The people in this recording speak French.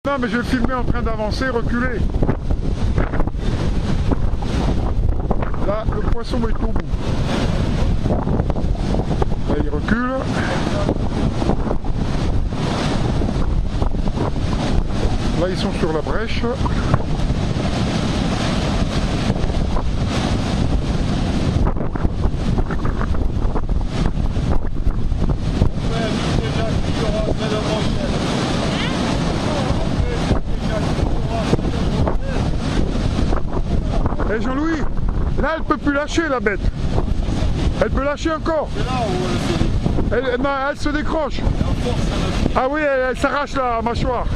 Non, mais je vais le filmer en train d'avancer, reculer. Là, le poisson est au bout. Là, il recule. Là, ils sont sur la brèche. Et Jean-Louis, là, elle peut plus lâcher la bête. Elle peut lâcher encore. C'est là où Elle se décroche. Ah oui, elle s'arrache la mâchoire.